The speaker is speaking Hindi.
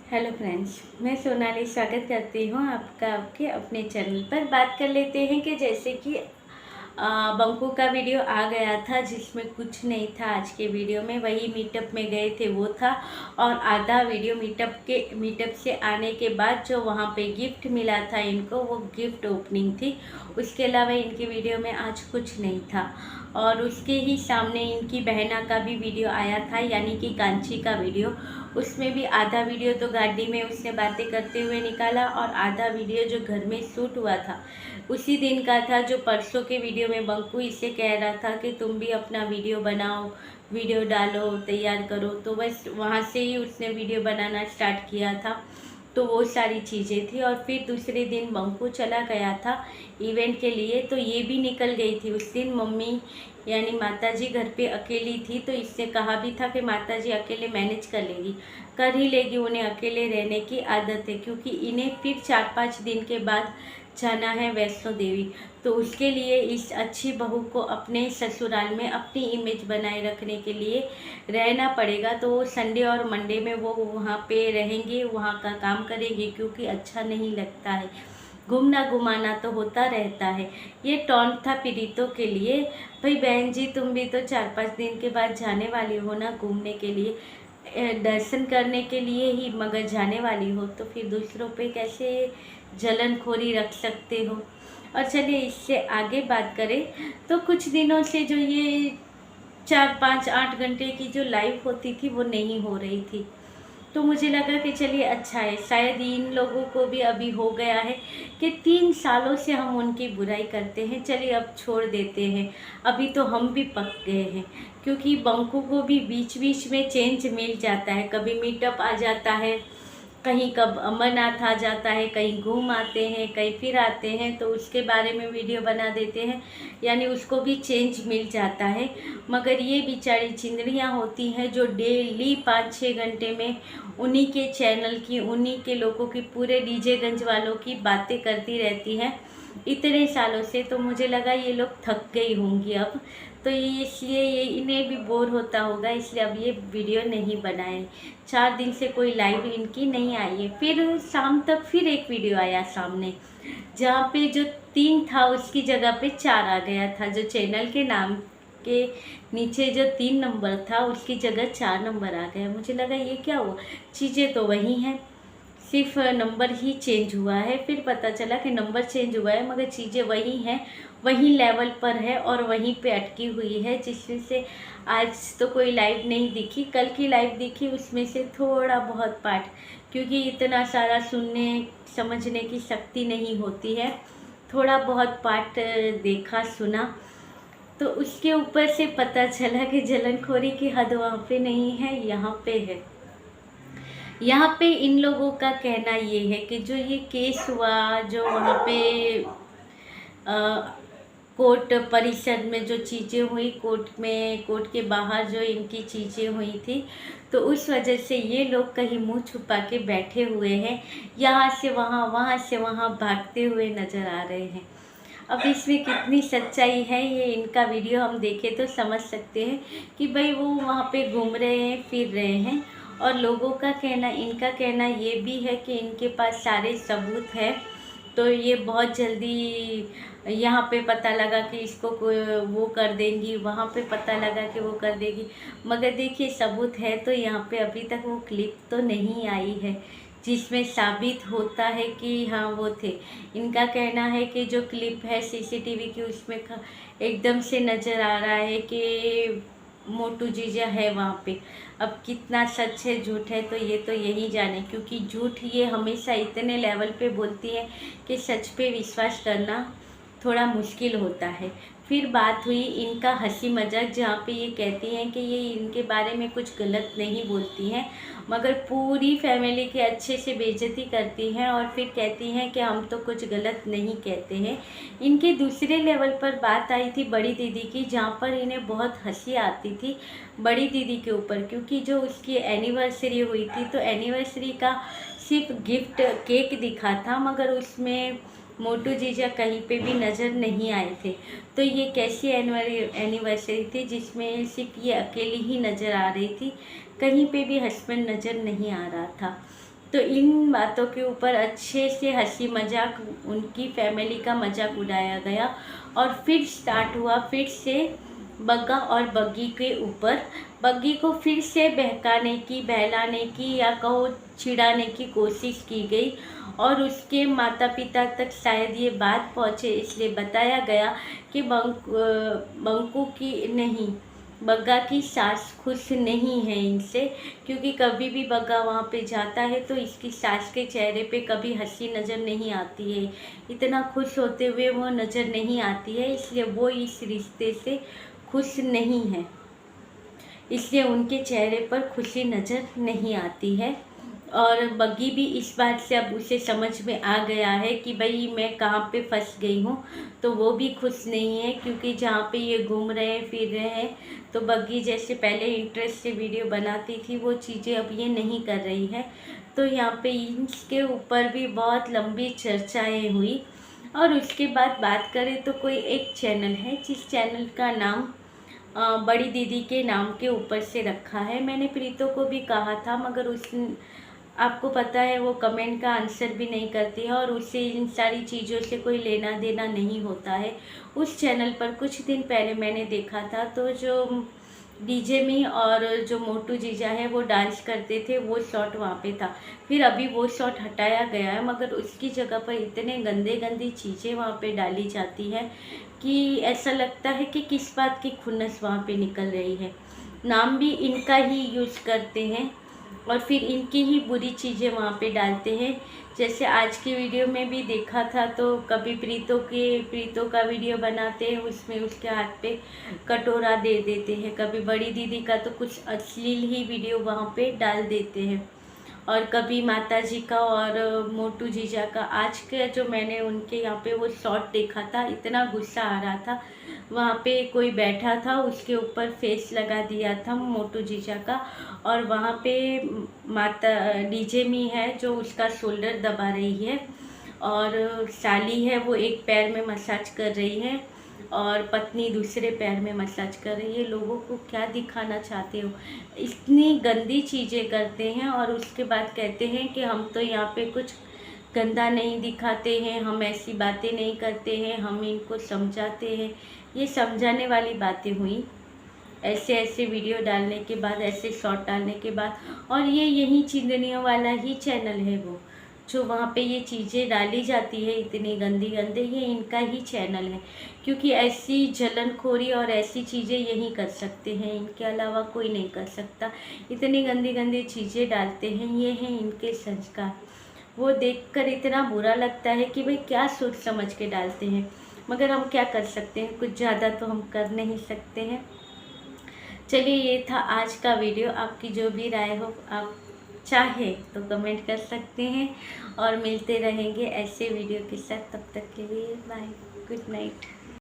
हेलो फ्रेंड्स, मैं सोनाली स्वागत करती हूँ आपका आपके अपने चैनल पर। बात कर लेते हैं कि जैसे कि बंकू का वीडियो आ गया था जिसमें कुछ नहीं था। आज के वीडियो में वही मीटअप में गए थे वो था, और आधा वीडियो मीटअप से आने के बाद जो वहाँ पे गिफ्ट मिला था इनको, वो गिफ्ट ओपनिंग थी। उसके अलावा इनके वीडियो में आज कुछ नहीं था। और उसके ही सामने इनकी बहना का भी वीडियो आया था, यानी कि कांची का वीडियो। उसमें भी आधा वीडियो तो गाड़ी में उसने बातें करते हुए निकाला, और आधा वीडियो जो घर में शूट हुआ था उसी दिन का था। जो परसों के वीडियो में बंकू इससे कह रहा था कि तुम भी अपना वीडियो बनाओ, वीडियो डालो, तैयार करो, तो बस वहाँ से ही उसने वीडियो बनाना स्टार्ट किया था। तो वो सारी चीज़ें थी। और फिर दूसरे दिन बंकू चला गया था इवेंट के लिए, तो ये भी निकल गई थी। उस दिन मम्मी यानी माताजी घर पे अकेली थी, तो इसने कहा भी था कि माताजी अकेले मैनेज कर ही लेगी, उन्हें अकेले रहने की आदत है, क्योंकि इन्हें फिर 4-5 दिन के बाद जाना है वैष्णो देवी। तो उसके लिए इस अच्छी बहू को अपने ससुराल में अपनी इमेज बनाए रखने के लिए रहना पड़ेगा। तो वो संडे और मंडे में वो वहाँ पे रहेंगे, वहाँ का काम करेंगे, क्योंकि अच्छा नहीं लगता है, घूमना घुमाना तो होता रहता है। ये टॉन्ट था पीड़ितों के लिए। भाई बहन जी, तुम भी तो 4-5 दिन के बाद जाने वाली हो ना घूमने के लिए, दर्शन करने के लिए ही मगर जाने वाली हो, तो फिर दूसरों पे कैसे जलनखोरी रख सकते हो। और चलिए इससे आगे बात करें तो कुछ दिनों से जो ये 4-5-8 घंटे की जो लाइव होती थी वो नहीं हो रही थी। तो मुझे लगा कि चलिए अच्छा है, शायद इन लोगों को भी अभी हो गया है कि 3 सालों से हम उनकी बुराई करते हैं, चलिए अब छोड़ देते हैं। अभी तो हम भी पक गए हैं, क्योंकि बंकू को भी बीच बीच में चेंज मिल जाता है। कभी मीटअप आ जाता है, कहीं कब अमरनाथ आ जाता है, कहीं घूम आते हैं, कहीं फिर आते हैं, तो उसके बारे में वीडियो बना देते हैं, यानी उसको भी चेंज मिल जाता है। मगर ये बेचारी चिंदड़ियाँ होती हैं जो डेली 5-6 घंटे में उन्हीं के चैनल की, उन्हीं के लोगों की, पूरे डीजेगंज वालों की बातें करती रहती हैं इतने सालों से। तो मुझे लगा ये लोग थक गई होंगी अब, तो ये इसलिए ये इन्हें भी बोर होता होगा, इसलिए अब ये वीडियो नहीं बनाए। 4 दिन से कोई लाइव इनकी नहीं आई है। फिर शाम तक फिर एक वीडियो आया सामने, जहाँ पे जो 3 था उसकी जगह पे 4 आ गया था। जो चैनल के नाम के नीचे जो 3 नंबर था उसकी जगह 4 नंबर आ गया। मुझे लगा ये क्या हुआ, चीज़ें तो वही हैं, सिर्फ नंबर ही चेंज हुआ है। फिर पता चला कि नंबर चेंज हुआ है मगर चीज़ें वही हैं, वही लेवल पर है और वहीं पे अटकी हुई है, जिसमें से आज तो कोई लाइव नहीं दिखी। कल की लाइव दिखी, उसमें से थोड़ा बहुत पार्ट, क्योंकि इतना सारा सुनने समझने की शक्ति नहीं होती है, थोड़ा बहुत पार्ट देखा सुना। तो उसके ऊपर से पता चला कि जलनखोरी की हद वहाँ पे नहीं है, यहाँ पे है। यहाँ पे इन लोगों का कहना ये है कि जो ये केस हुआ, जो वहाँ पे कोर्ट परिसर में जो चीज़ें हुई, कोर्ट के बाहर जो इनकी चीज़ें हुई थी, तो उस वजह से ये लोग कहीं मुंह छुपा के बैठे हुए हैं, यहाँ से वहाँ, वहाँ से वहाँ भागते हुए नज़र आ रहे हैं। अब इसमें कितनी सच्चाई है, ये इनका वीडियो हम देखें तो समझ सकते हैं कि भाई वो वहाँ पे घूम रहे हैं, फिर रहे हैं। और लोगों का कहना, इनका कहना ये भी है कि इनके पास सारे सबूत हैं, तो ये बहुत जल्दी यहाँ पे पता लगा कि इसको वो कर देंगी, वहाँ पे पता लगा कि वो कर देगी। मगर देखिए सबूत है तो यहाँ पे अभी तक वो क्लिप तो नहीं आई है जिसमें साबित होता है कि हाँ वो थे। इनका कहना है कि जो क्लिप है सीसीटीवी की, उसमें एकदम से नज़र आ रहा है कि मोटू जीजा है वहाँ पे। अब कितना सच है झूठ है तो ये तो यही जाने, क्योंकि झूठ ये हमेशा इतने लेवल पे बोलती है कि सच पे विश्वास करना थोड़ा मुश्किल होता है। फिर बात हुई इनका हंसी मजाक, जहाँ पे ये कहती हैं कि ये इनके बारे में कुछ गलत नहीं बोलती हैं, मगर पूरी फैमिली के अच्छे से बेइज्जती करती हैं, और फिर कहती हैं कि हम तो कुछ गलत नहीं कहते हैं। इनके दूसरे लेवल पर बात आई थी बड़ी दीदी की, जहाँ पर इन्हें बहुत हंसी आती थी बड़ी दीदी के ऊपर, क्योंकि जो उसकी एनिवर्सरी हुई थी तो एनिवर्सरी का सिर्फ गिफ्ट केक दिखा था, मगर उसमें मोटू जीजा कहीं पे भी नज़र नहीं आए थे। तो ये कैसी एनिवर्सरी थी जिसमें सिर्फ ये अकेली ही नज़र आ रही थी, कहीं पे भी हस्बैंड नज़र नहीं आ रहा था। तो इन बातों के ऊपर अच्छे से हंसी मजाक, उनकी फैमिली का मजाक उड़ाया गया और फिर स्टार्ट हुआ फिर से बग्गा और बग्गी के ऊपर। बग्गी को फिर से बहकाने की, बहलाने की या कहो चिढ़ाने की कोशिश की गई और उसके माता पिता तक शायद ये बात पहुँचे, इसलिए बताया गया कि बंकू की नहीं, बग्गा की सास खुश नहीं है इनसे, क्योंकि कभी भी बग्गा वहाँ पे जाता है तो इसकी सास के चेहरे पे कभी हंसी नज़र नहीं आती है, इतना खुश होते हुए वो नज़र नहीं आती है, इसलिए वो इस रिश्ते से खुश नहीं है, इसलिए उनके चेहरे पर खुशी नज़र नहीं आती है। और बग्गी भी इस बात से अब उसे समझ में आ गया है कि भाई मैं कहाँ पे फंस गई हूँ, तो वो भी खुश नहीं है, क्योंकि जहाँ पे ये घूम रहे हैं फिर रहे हैं, तो बग्गी जैसे पहले इंटरेस्ट से वीडियो बनाती थी वो चीज़ें अब ये नहीं कर रही है। तो यहाँ पे इसके ऊपर भी बहुत लंबी चर्चाएँ हुई। और उसके बाद बात करें तो कोई एक चैनल है जिस चैनल का नाम बड़ी दीदी के नाम के ऊपर से रखा है। मैंने प्रीतो को भी कहा था, मगर उस आपको पता है वो कमेंट का आंसर भी नहीं करती है और उससे इन सारी चीज़ों से कोई लेना देना नहीं होता है। उस चैनल पर कुछ दिन पहले मैंने देखा था, तो जो डीजे मी और जो मोटू जीजा है वो डांस करते थे, वो शॉट वहाँ पे था। फिर अभी वो शॉट हटाया गया है, मगर उसकी जगह पर इतने गंदे गंदी चीज़ें वहाँ पे डाली जाती हैं कि ऐसा लगता है कि किस बात की खुन्नस वहाँ पे निकल रही है। नाम भी इनका ही यूज़ करते हैं और फिर इनकी ही बुरी चीज़ें वहाँ पे डालते हैं। जैसे आज की वीडियो में भी देखा था, तो कभी प्रीतो का वीडियो बनाते हैं, उसमें उसके हाथ पे कटोरा दे देते हैं, कभी बड़ी दीदी का तो कुछ अश्लील ही वीडियो वहाँ पे डाल देते हैं, और कभी माता जी का और मोटू जीजा का। आज के जो मैंने उनके यहाँ पे वो शॉट देखा था, इतना गुस्सा आ रहा था। वहाँ पे कोई बैठा था, उसके ऊपर फेस लगा दिया था मोटू जीजा का, और वहाँ पे माता डीजे मी है जो उसका शोल्डर दबा रही है, और साली है वो एक पैर में मसाज कर रही है और पत्नी दूसरे पैर में मसाज कर रही है। लोगों को क्या दिखाना चाहते हो? इतनी गंदी चीज़ें करते हैं और उसके बाद कहते हैं कि हम तो यहाँ पे कुछ गंदा नहीं दिखाते हैं, हम ऐसी बातें नहीं करते हैं, हम इनको समझाते हैं। ये समझाने वाली बातें हुई ऐसे ऐसे वीडियो डालने के बाद, ऐसे शॉर्ट डालने के बाद। और ये यही चिंदनियों वाला ही चैनल है वो, जो वहाँ पे ये चीज़ें डाली जाती है इतनी गंदी गंदे, ये इनका ही चैनल है, क्योंकि ऐसी जलनखोरी और ऐसी चीज़ें यही कर सकते हैं, इनके अलावा कोई नहीं कर सकता। इतनी गंदी गंदी चीज़ें डालते हैं, ये हैं इनके संस्कार। वो देखकर इतना बुरा लगता है कि भाई क्या सोच समझ के डालते हैं, मगर हम क्या कर सकते हैं, कुछ ज़्यादा तो हम कर नहीं सकते हैं। चलिए, ये था आज का वीडियो। आपकी जो भी राय हो, आप चाहे तो कमेंट कर सकते हैं, और मिलते रहेंगे ऐसे वीडियो के साथ। तब तक के लिए बाय, गुड नाइट।